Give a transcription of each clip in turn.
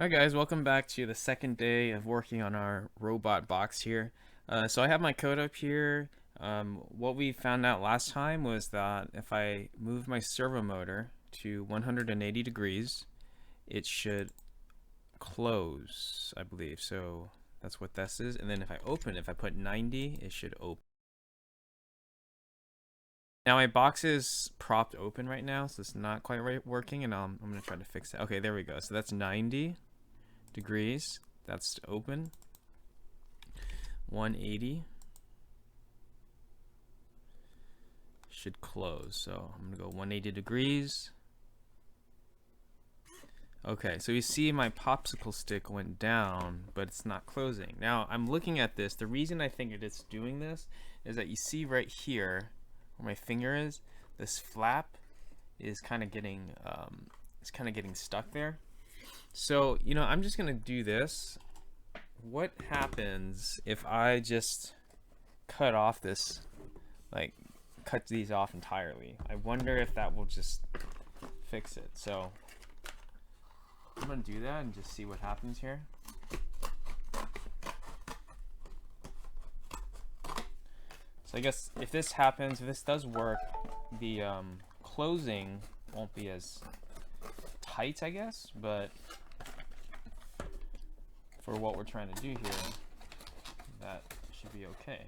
Alright guys, welcome back to the second day of working on our robot box here. So I have my code up here. What we found out last time was that if I move my servo motor to 180 degrees, it should close, I believe. So that's what this is. And then if I put 90, it should open. Now my box is propped open right now, so it's not quite working, and I'm going to try to fix it. Okay, there we go. So that's 90 degrees. That's open. 180 should close. So I'm going to go 180 degrees. Okay, so you see my popsicle stick went down, but it's not closing. Now I'm looking at this. The reason I think it's doing this is that you see right here where my finger is, this flap is kind of getting stuck there. So, I'm just gonna do this. What happens if I just cut off this, like cut these off entirely? I wonder if that will just fix it. So I'm gonna do that and just see what happens here. So I guess if this happens, if this does work, the closing won't be as tight, I guess, but for what we're trying to do here, that should be okay.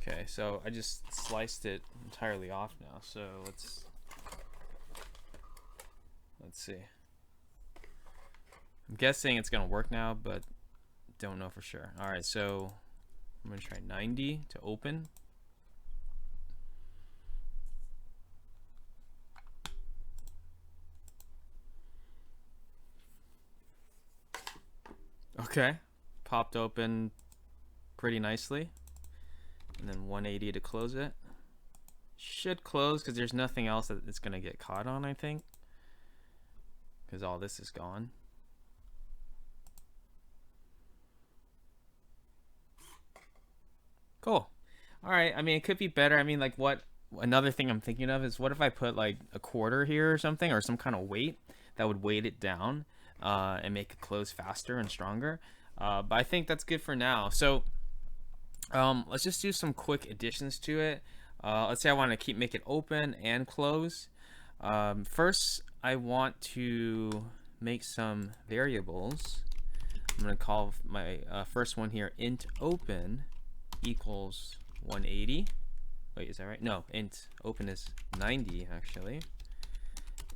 Okay, so I just sliced it entirely off now, so let's see. I'm guessing it's gonna work now, but don't know for sure. All right, so I'm gonna try 90 to open. Okay, popped open pretty nicely. And then 180 to close it. Should close because there's nothing else that it's gonna get caught on, I think, because all this is gone. Cool. All right, I mean, it could be better. I mean, like, another thing I'm thinking of is, what if I put like a quarter here or something, or some kind of weight that would weight it down and make it close faster and stronger. But I think that's good for now. So let's just do some quick additions to it. Let's say I want to make it open and close. First, I want to make some variables. I'm going to call my first one here int open equals 180. Wait, is that right? No, int open is 90 actually.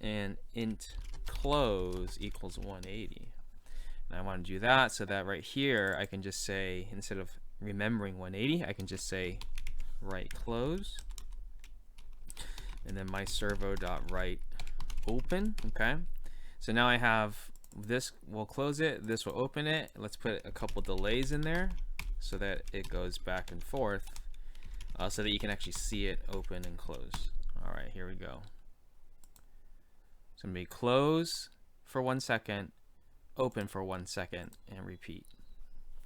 And int close equals 180. And I want to do that so that right here I can just say, instead of remembering 180, I can just say write close. And then my servo.write open. Okay. So now I have this will close it, this will open it. Let's put a couple delays in there so that it goes back and forth, so that you can actually see it open and close. All right, here we go. It's gonna be close for 1 second, open for 1 second, and repeat.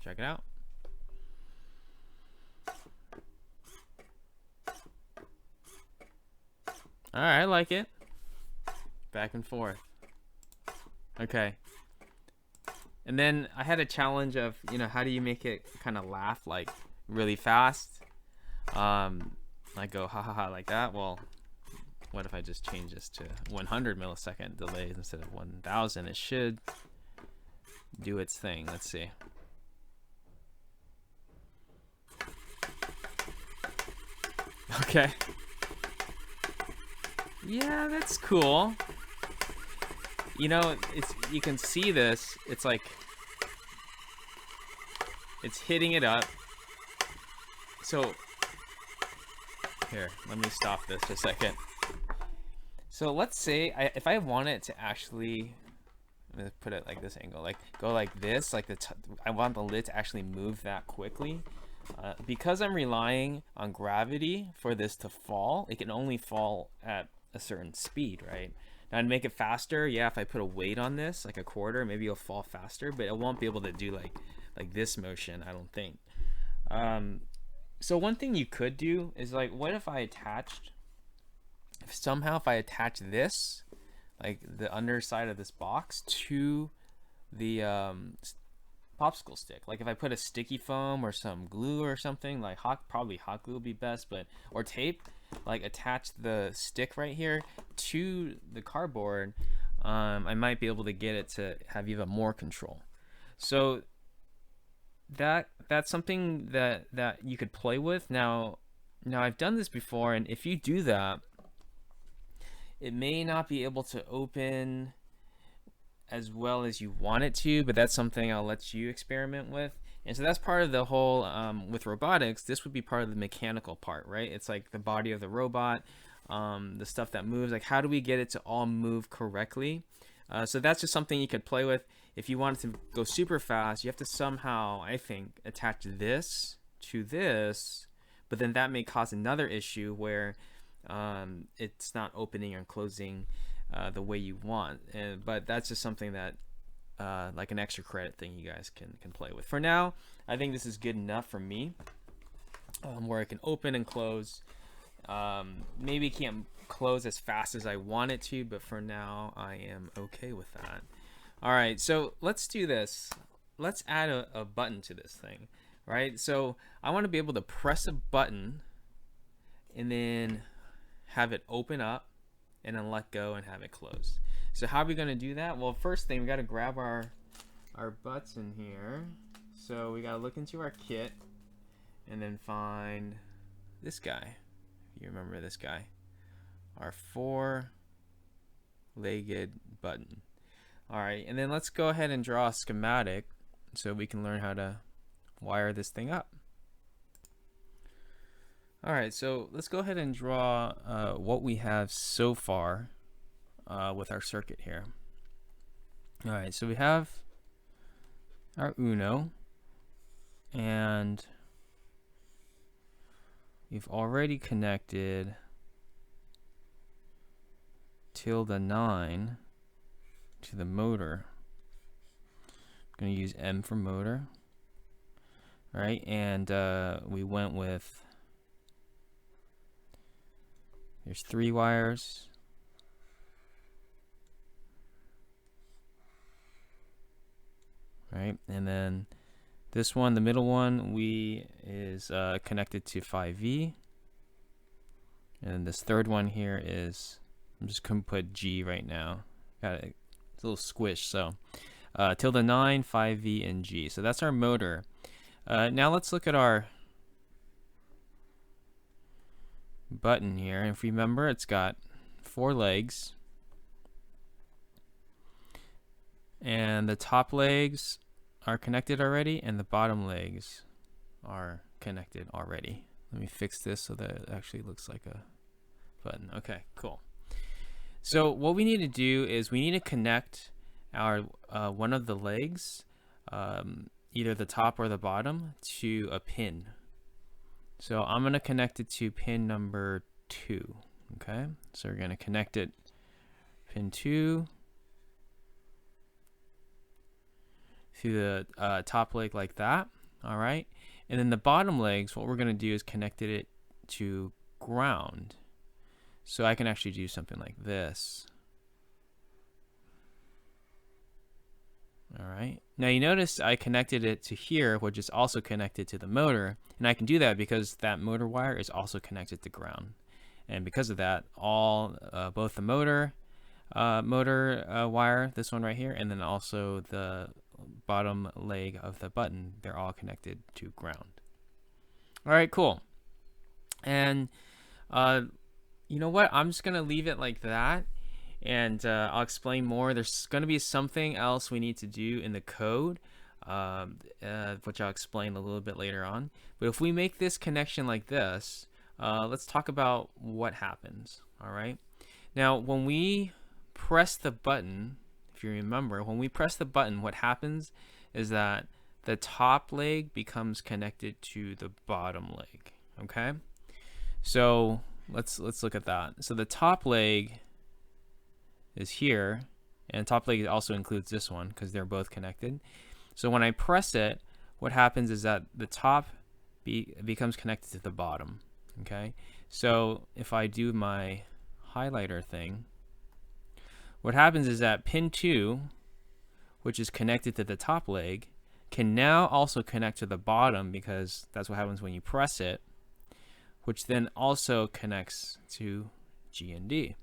Check it out. All right, I like it. Back and forth. Okay. And then I had a challenge of, how do you make it kind of laugh like really fast? I go ha ha ha like that. Well, what if I just change this to 100 millisecond delays instead of 1000? It should do its thing. Let's see. Okay. Yeah, that's cool. You can see this. It's like it's hitting it up. So here, let me stop this for a second. So let's say if I want it to actually, I'm gonna put it like this angle, like go like this, like I want the lid to actually move that quickly. Because I'm relying on gravity for this to fall, it can only fall at a certain speed, right? Now to make it faster, yeah, if I put a weight on this, like a quarter, maybe it'll fall faster, but it won't be able to do like this motion, I don't think. So one thing you could do is, like, what if I attached if I attach this, like the underside of this box, to the popsicle stick, like if I put a sticky foam or some glue or something, like probably hot glue would be best, but or tape, like attach the stick right here to the cardboard, I might be able to get it to have even more control. So that's something that you could play with. Now I've done this before, and if you do that, it may not be able to open as well as you want it to, but that's something I'll let you experiment with. And so that's part of the whole, with robotics, this would be part of the mechanical part, right? It's like the body of the robot, the stuff that moves, like how do we get it to all move correctly? So that's just something you could play with. If you want it to go super fast, you have to somehow, I think, attach this to this, but then that may cause another issue where it's not opening and closing the way you want. But that's just something that like an extra credit thing you guys can play with. For now, I think this is good enough for me, where it can open and close. Maybe it can't close as fast as I want it to, but for now I am okay with that. All right, so let's do this. Let's add a button to this thing, right? So I want to be able to press a button and then have it open up and then let go and have it close. So how are we going to do that? Well, first thing, we got to grab our butts in here. So we got to look into our kit and then find this guy. If you remember this guy, our 4-legged button. All right, and then let's go ahead and draw a schematic so we can learn how to wire this thing up. All right, so let's go ahead and draw what we have so far with our circuit here. All right, so we have our Uno, and we've already connected tilde9 to the motor. I'm going to use M for motor. All right, and we went with, there's 3 wires. Right, and then this one, the middle one, is connected to 5V, and this third one here is, I'm just gonna put G right now. Got it, it's a little squish. So tilde9, 5V, and G. So that's our motor. Now let's look at our button here. If you remember, it's got 4 legs. And the top legs are connected already, and the bottom legs are connected already. Let me fix this so that it actually looks like a button. Okay, cool. So what we need to do is we need to connect our one of the legs, either the top or the bottom, to a pin. So I'm going to connect it to pin number 2. Okay, so we're going to connect it pin 2 to the top leg like that. All right, and then the bottom legs, what we're going to do is connect it to ground. So I can actually do something like this. All right, now you notice I connected it to here, which is also connected to the motor, and I can do that because that motor wire is also connected to ground, and because of that, all both the motor wire, this one right here, and then also the bottom leg of the button, they're all connected to ground. All right, cool. And you know what, I'm just gonna leave it like that, and I'll explain more. There's gonna be something else we need to do in the code, which I'll explain a little bit later on. But if we make this connection like this, let's talk about what happens. All right, now when we press the button, if you remember, when we press the button, what happens is that the top leg becomes connected to the bottom leg. Okay, so let's look at that. So the top leg is here, and top leg also includes this one because they're both connected. So when I press it, what happens is that the top becomes connected to the bottom. Okay, so if I do my highlighter thing, what happens is that pin 2, which is connected to the top leg, can now also connect to the bottom, because that's what happens when you press it, which then also connects to G and D.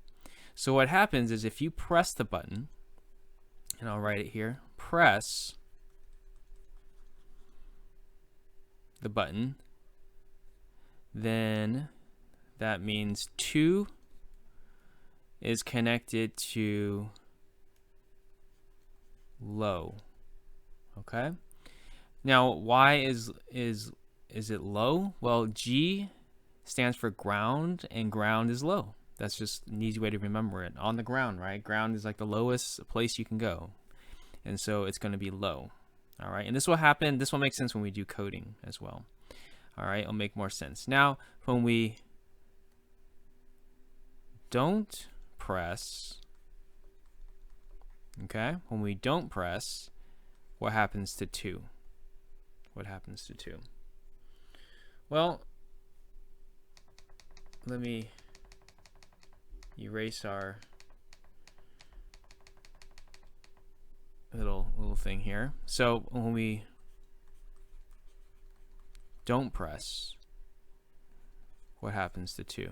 So what happens is if you press the button, and I'll write it here, press the button, then that means 2 is connected to low. Okay? Now, why is it low? Well, G stands for ground, and ground is low. That's just an easy way to remember it. On the ground, right? Ground is like the lowest place you can go. And so it's going to be low. All right? And this will happen, this will make sense when we do coding as well. All right? It'll make more sense. Now, when we don't press, okay? When we don't press, what happens to 2? What happens to 2? Well, let me erase our little thing here. So when we don't press, what happens to 2?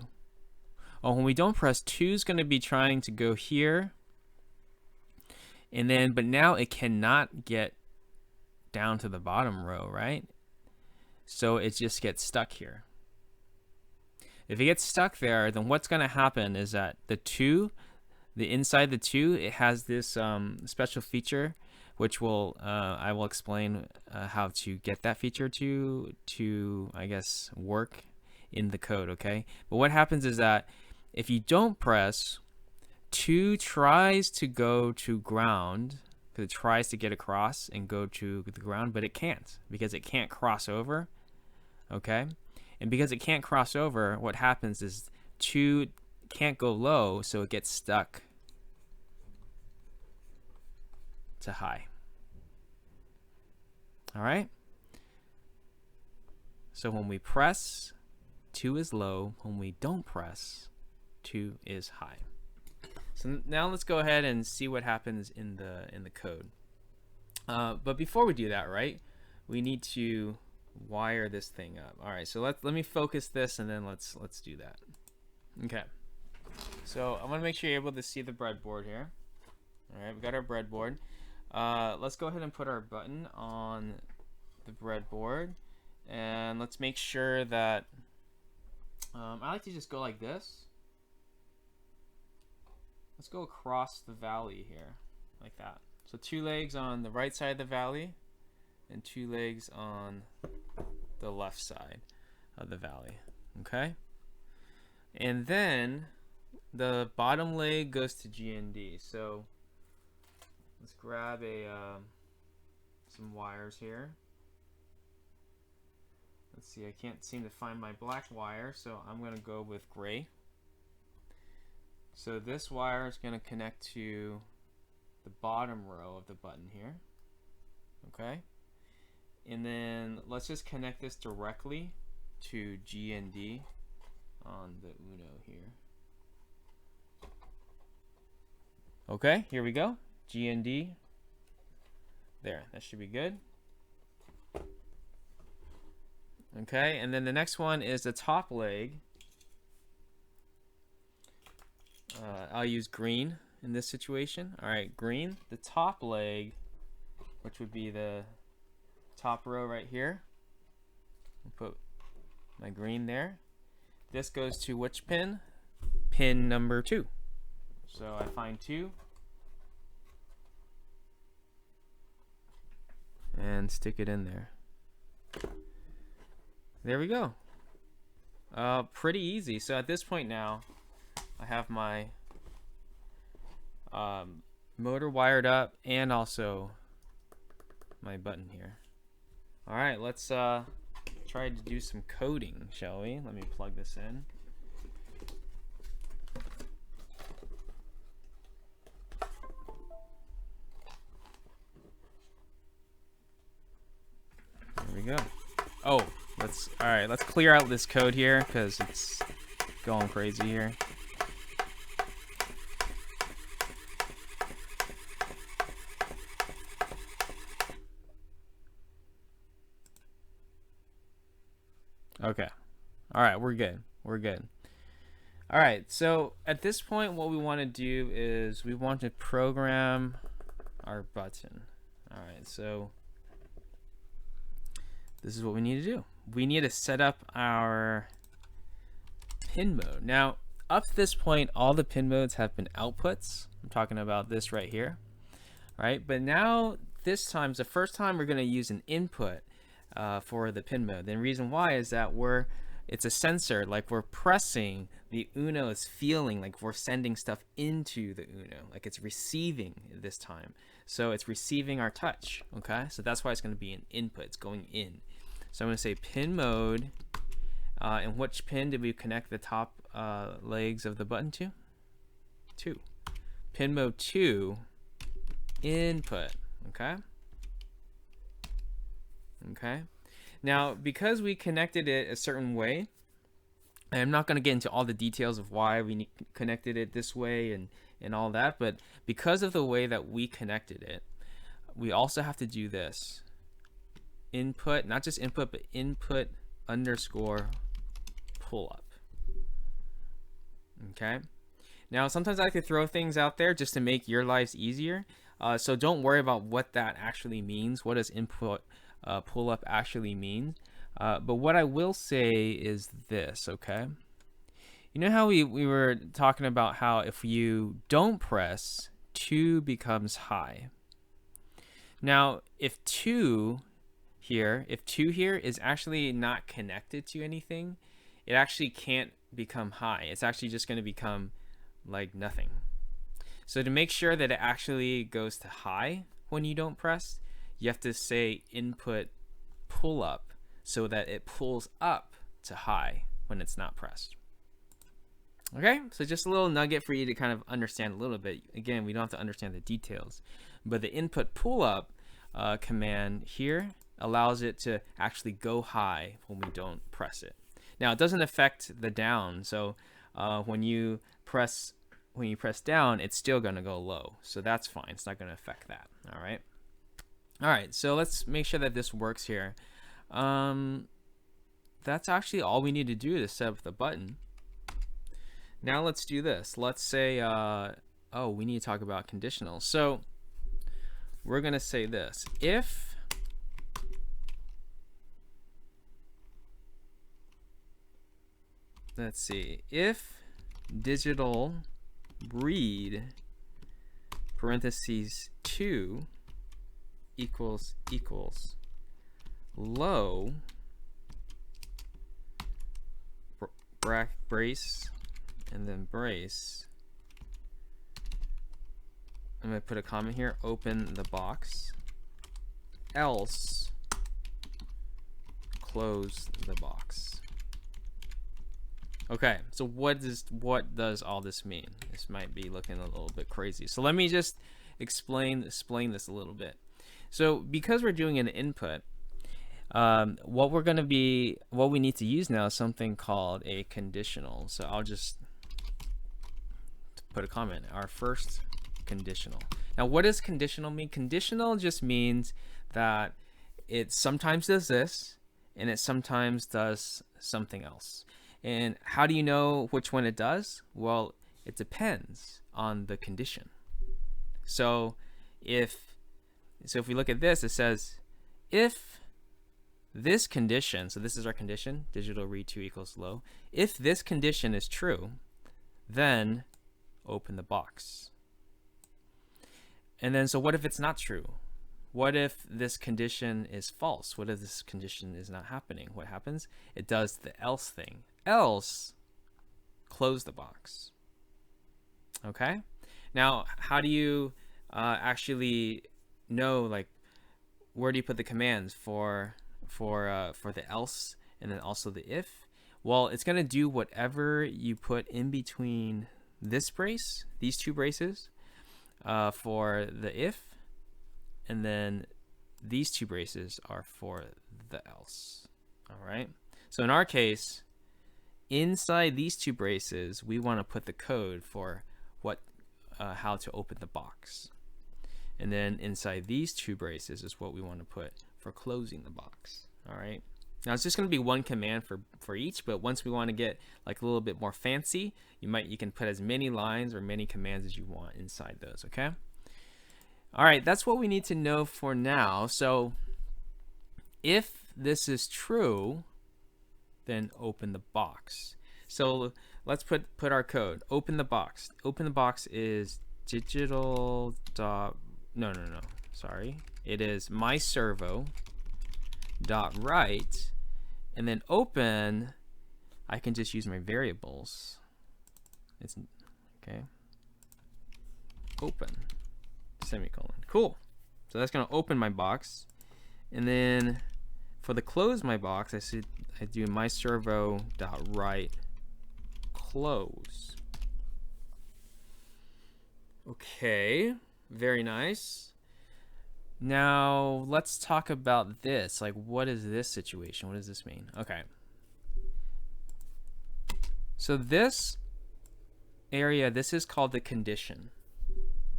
Oh, when we don't press, 2 is going to be trying to go here, and then, but now it cannot get down to the bottom row, right? So it just gets stuck here. If it gets stuck there, then what's going to happen is that the 2, the inside the 2, it has this special feature, which will I will explain how to get that feature to I guess work in the code, okay? But what happens is that if you don't press, 2 tries to go to ground, because it tries to get across and go to the ground, but it can't, because it can't cross over, okay? And because it can't cross over, what happens is 2 can't go low, so it gets stuck to high. All right? So when we press, 2 is low. When we don't press, 2 is high. So now let's go ahead and see what happens in the code. But before we do that, right, we need to wire this thing up. All right, so let me focus this, and then let's do that. Okay. So I want to make sure you're able to see the breadboard here. All right, we got our breadboard. Let's go ahead and put our button on the breadboard, and let's make sure that I like to just go like this. Let's go across the valley here, like that. So 2 legs on the right side of the valley, and 2 legs on the left side of the valley, okay? And then the bottom leg goes to G and D. So let's grab some wires here. Let's see, I can't seem to find my black wire, so I'm gonna go with gray. So this wire is gonna connect to the bottom row of the button here, okay? And then let's just connect this directly to G and D on the Uno here. Okay, here we go. G and D. There, that should be good. Okay, and then the next one is the top leg. I'll use green in this situation. All right, green. The top leg, which would be the top row right here. I'll put my green there. This goes to which pin? Pin number 2. So I find 2 and stick it in there. There we go. Pretty easy. So at this point now, I have my motor wired up and also my button here. All right, let's try to do some coding, shall we? Let me plug this in. There we go. Oh, all right, let's clear out this code here because it's going crazy here. Okay. All right, we're good. We're good. All right, so at this point, what we want to do is we want to program our button. All right, so this is what we need to do. We need to set up our pin mode. Now, up to this point, all the pin modes have been outputs. I'm talking about this right here, right? But now, this time is the first time we're going to use an input for the pin mode. The reason why is that it's a sensor, like we're pressing, the Uno is feeling like we're sending stuff into the Uno, like it's receiving this time. So it's receiving our touch, okay? So that's why it's going to be an input, it's going in. So I'm going to say pin mode, and which pin did we connect the top legs of the button to? 2. Pin mode 2, input, okay? Okay. Now, because we connected it a certain way, and I'm not going to get into all the details of why we connected it this way and all that, but because of the way that we connected it, we also have to do this. Input, not just input, but input underscore pull up. Okay. Now, sometimes I like to throw things out there just to make your lives easier. So don't worry about what that actually means. What does input pull up actually mean? But what I will say is this, okay? You know how we were talking about how if you don't press, 2 becomes high. Now, if 2 here is actually not connected to anything, it actually can't become high. It's actually just going to become like nothing. So to make sure that it actually goes to high when you don't press, you have to say input pull up so that it pulls up to high when it's not pressed. Okay, so just a little nugget for you to kind of understand a little bit. Again, we don't have to understand the details, but the input pull up command here allows it to actually go high when we don't press it. Now it doesn't affect the down, so when you press down, it's still going to go low, so that's fine. It's not going to affect that. All right, so let's make sure that this works here. That's actually all we need to do to set up the button. Now let's do this. Let's say oh, we need to talk about conditionals. So we're going to say this: if let's see, if digital read parentheses 2 equals low brace and then brace, I'm going to put a comment here, open the box, else close the box. Okay, so what does all this mean? This might be looking a little bit crazy. So let me just explain this a little bit. So because we're doing an input, what we need to use now is something called a conditional. So I'll just put a comment, our first conditional. Now what does conditional mean? Conditional just means that it sometimes does this and it sometimes does something else. And how do you know which one it does? Well, it depends on the condition. So if we look at this, it says if this condition, so this is our condition, digital read 2 equals low. If this condition is true, then open the box. And then, so what if it's not true? What if this condition is false? What if this condition is not happening? What happens? It does the else thing. Else, close the box. Okay? Now, how do you actually know, like, where do you put the commands for the else and then also the if? Well, it's going to do whatever you put in between this brace, these two braces, for the if, and then these two braces are for the else. All right? So in our case, inside these two braces, we want to put the code for how to open the box. And then inside these two braces is what we want to put for closing the box. All right. Now it's just going to be one command for each, but once we want to get like a little bit more fancy, you can put as many lines or many commands as you want inside those, okay? All right, that's what we need to know for now. So if this is true, then open the box. So let's put our code. Open the box. Open the box is digital dot, no, sorry. It is myservo dot write, and then open, I can just use my variables. It's okay. Open semicolon. Cool. So that's gonna open my box, and then for the close my box, I do myservo dot write close. Okay, very nice. Now let's talk about this. Like, what is this situation? What does this mean? Okay. So this area, this is called the condition.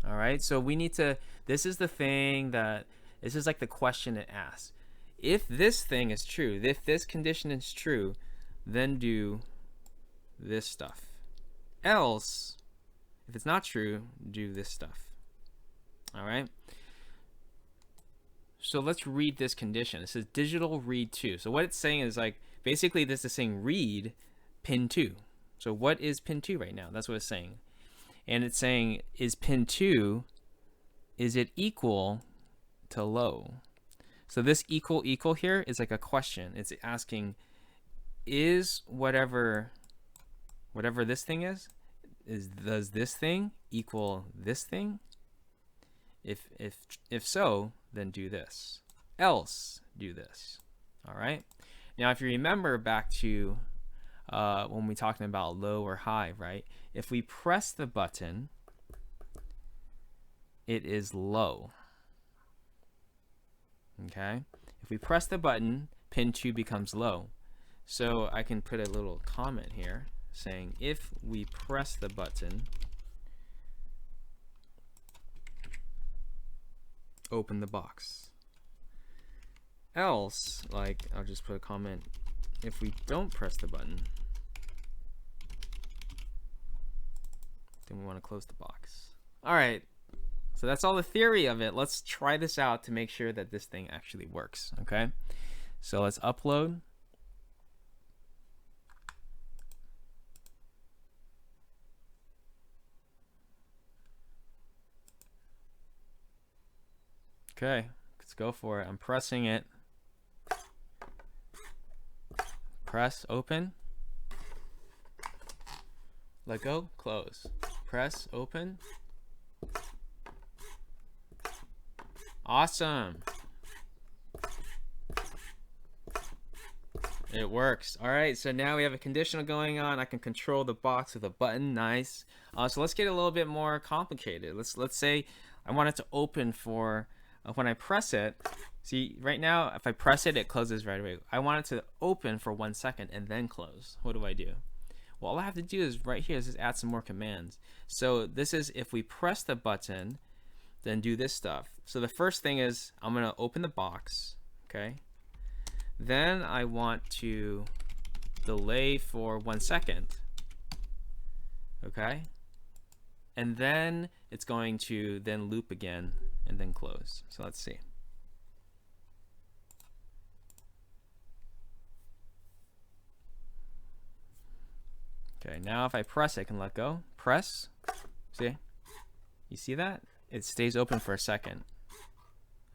All right. So we need to, this is the thing that, this is like the question it asks. If this thing is true, if this condition is true, then do this stuff. Else, if it's not true, do this stuff. All right. So let's read this condition. It says digital read 2. So what it's saying is like, basically this is saying read pin 2. So what is pin 2 right now? That's what it's saying. And it's saying, is pin 2, is it equal to low? So this equal here is like a question. It's asking, is whatever this thing is does this thing equal this thing? If so, then do this. Else, do this. All right. Now, if you remember back to when we talking about low or high, right? If we press the button, it is low. Okay. If we press the button, pin 2 becomes low. So I can put a little comment here saying, if we press the button, open the box. Else, like, I'll just put a comment, if we don't press the button, then we want to close the box. All right, so that's all the theory of it. Let's try this out to make sure that this thing actually works, okay? So let's upload. Okay, let's go for it. I'm pressing it. Press, open. Let go, close. Press, open. Awesome. It works. All right, so now we have a conditional going on. I can control the box with a button. Nice. So let's get a little bit more complicated. Let's say I want it to open for when I press it. See, right now, if I press it, it closes right away. I want it to open for 1 second and then close. What do I do? Well, all I have to do is right here is just add some more commands. So this is if we press the button, then do this stuff. So the first thing is I'm going to open the box, okay? Then I want to delay for 1 second, okay? And then it's going to then loop again and then close. So let's see. Okay, now if I press it, I can let go. Press, see? You see that? It stays open for a second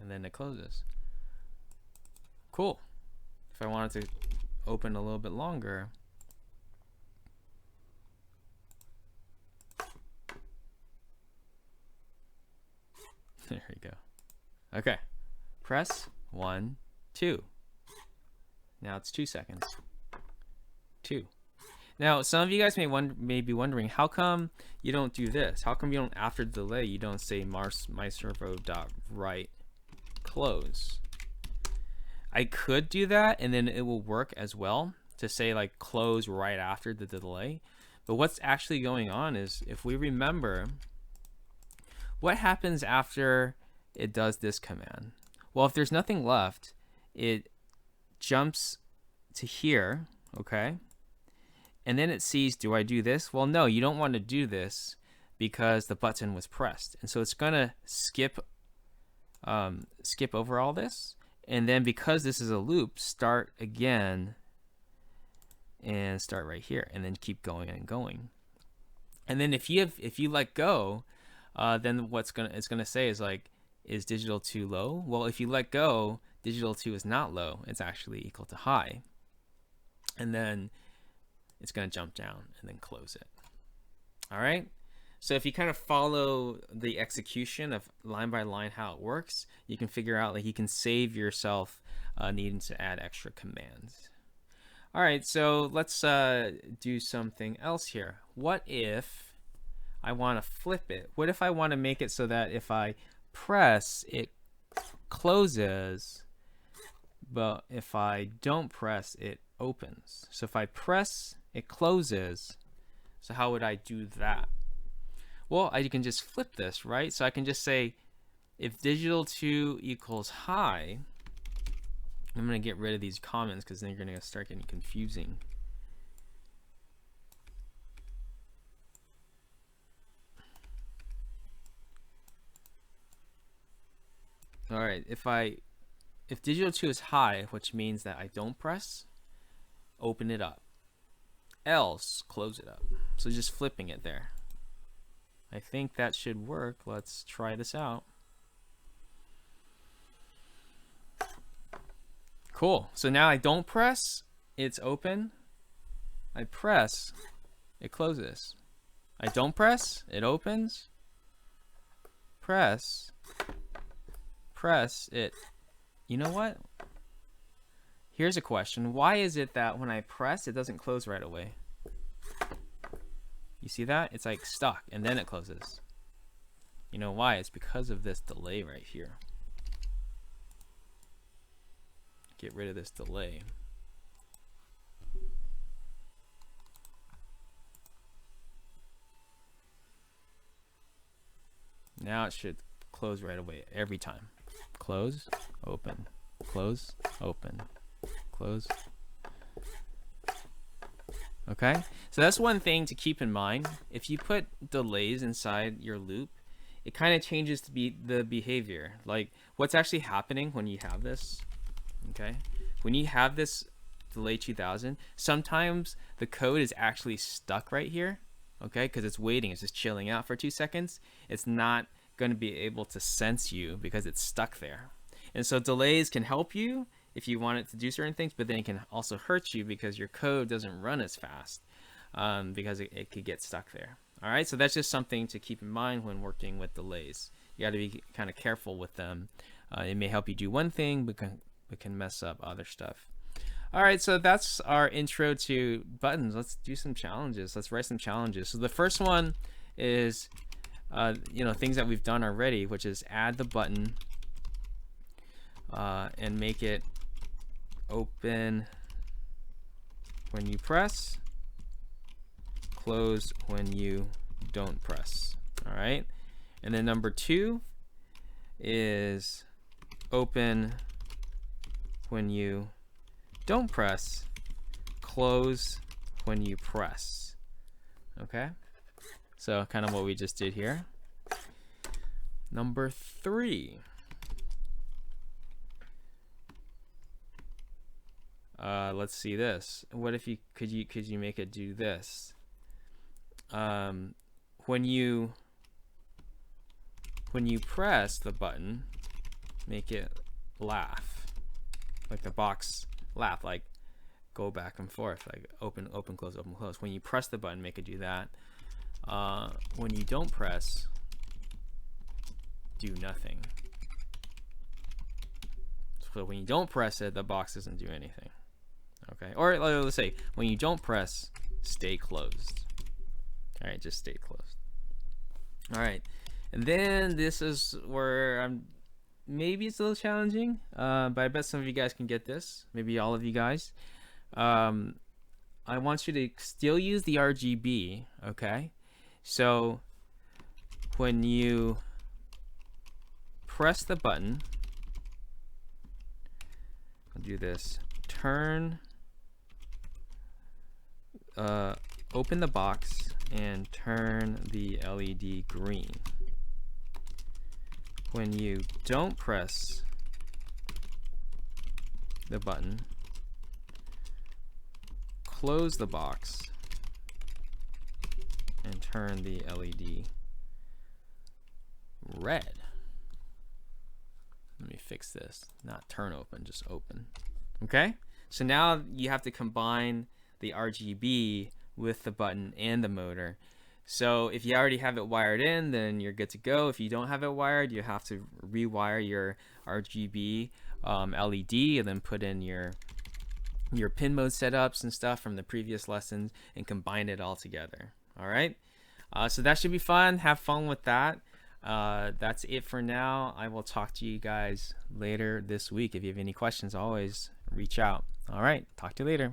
and then it closes. Cool. If I wanted to open a little bit longer, there we go. Okay, press 1, 2. Now it's 2 seconds. 2. Now some of you guys may be wondering, how come you don't do this? How come you don't, after delay, you don't say myservo.write close? I could do that and then it will work as well to say like close right after the delay. But what's actually going on is, if we remember, what happens after it does this command? Well, if there's nothing left, it jumps to here, okay? And then it sees, do I do this? Well, no, you don't want to do this because the button was pressed. And so it's going to skip over all this. And then because this is a loop, start again and start right here, and then keep going and going. And then if you let go, then it's gonna say is like, is digital 2 low? Well, if you let go, digital 2 is not low. It's actually equal to high. And then it's gonna jump down and then close it. All right. So if you kind of follow the execution of line by line how it works, you can figure out, like, you can save yourself needing to add extra commands. All right, so let's do something else here. What if I want to flip it? What if I want to make it so that if I press, it closes, but if I don't press, it opens? So if I press, it closes. So how would I do that? Well, I can just flip this, right? So I can just say, if digital 2 equals high, I'm going to get rid of these comments because then you're going to start getting confusing. All right, if digital 2 is high, which means that I don't press, open it up. Else, close it up. So just flipping it there. I think that should work. Let's try this out. Cool. So now I don't press, it's open. I press, it closes. I don't press, it opens. Press, it. You know what? Here's a question. Why is it that when I press, it doesn't close right away? You see that? It's like stuck, and then it closes. You know why? It's because of this delay right here. Get rid of this delay. Now it should close right away every time. Close, open, close, open, close. Okay, so that's one thing to keep in mind. If you put delays inside your loop, it kind of changes the behavior. Like, what's actually happening when you have this, okay? When you have this delay 2000, sometimes the code is actually stuck right here, okay? Because it's waiting, it's just chilling out for 2 seconds. It's not going to be able to sense you because it's stuck there. And so delays can help you if you want it to do certain things, but then it can also hurt you because your code doesn't run as fast because it could get stuck there. All right, so that's just something to keep in mind when working with delays. You got to be kind of careful with them. It may help you do one thing, but can mess up other stuff. All right, so that's our intro to buttons. Let's do some challenges. Let's write some challenges. So the first one is, things that we've done already, which is add the button and make it open when you press, close when you don't press. All right, and then number 2 is open when you don't press, close when you press. Okay, so kind of what we just did here. Number 3. Let's see this. What if could you make it do this? When you press the button, make it laugh, like the box laugh, like go back and forth, like open, close, open, close. When you press the button, make it do that. When you don't press, do nothing. So when you don't press it, the box doesn't do anything. Okay, or let's say when you don't press, stay closed. All right, just stay closed. All right, and then this is where maybe it's a little challenging, but I bet some of you guys can get this. Maybe all of you guys. I want you to still use the RGB. Okay, so when you press the button, I'll do this. Turn open the box and turn the LED green. When you don't press the button, close the box and turn the LED red. Let me fix this. Not turn open, just open. Okay? So now you have to combine the RGB with the button and the motor. So if you already have it wired in, then you're good to go. If you don't have it wired, you have to rewire your RGB LED and then put in your pin mode setups and stuff from the previous lessons and combine it all together. All right? So that should be fun. Have fun with that. That's it for now. I will talk to you guys later this week. If you have any questions, always reach out. All right, talk to you later.